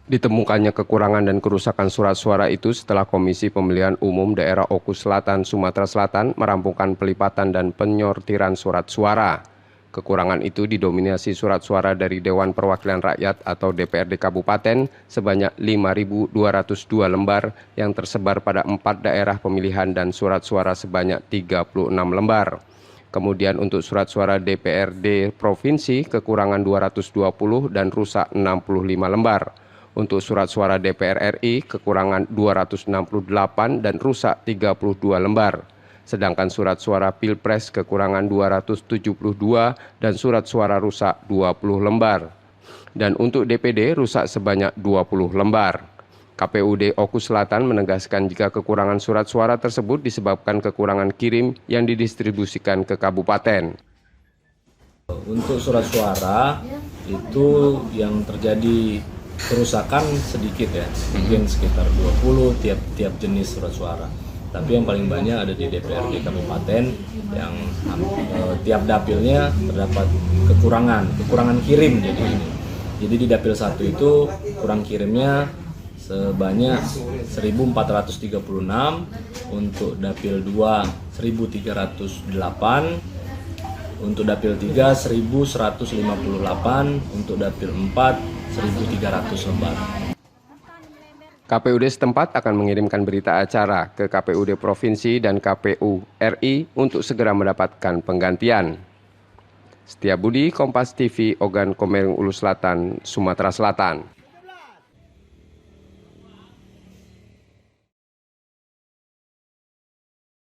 Ditemukannya kekurangan dan kerusakan surat suara itu setelah Komisi Pemilihan Umum Daerah Oku Selatan, Sumatera Selatan merampungkan pelipatan dan penyortiran surat suara. Kekurangan itu didominasi surat suara dari Dewan Perwakilan Rakyat atau DPRD Kabupaten sebanyak 5.202 lembar yang tersebar pada 4 daerah pemilihan dan surat suara sebanyak 36 lembar. Kemudian untuk surat suara DPRD Provinsi kekurangan 220 dan rusak 65 lembar. Untuk surat suara DPR RI kekurangan 268 dan rusak 32 lembar. Sedangkan surat suara Pilpres kekurangan 272 dan surat suara rusak 20 lembar. Dan untuk DPD rusak sebanyak 20 lembar. KPUD Oku Selatan menegaskan jika kekurangan surat suara tersebut disebabkan kekurangan kirim yang didistribusikan ke kabupaten. Untuk surat suara itu yang terjadi kerusakan sedikit ya, mungkin sekitar 20 tiap jenis surat suara. Tapi yang paling banyak ada di DPRD Kabupaten yang tiap dapilnya terdapat kekurangan kirim jadi di dapil 1 itu kurang kirimnya sebanyak 1.436, untuk dapil 2 1.308, untuk dapil 3 1.158, untuk dapil 4 1.300 lembar. KPUD setempat akan mengirimkan berita acara ke KPUD Provinsi dan KPU RI untuk segera mendapatkan penggantian. Setiabudi, Kompas TV, Ogan Komering Ulu Selatan, Sumatera Selatan.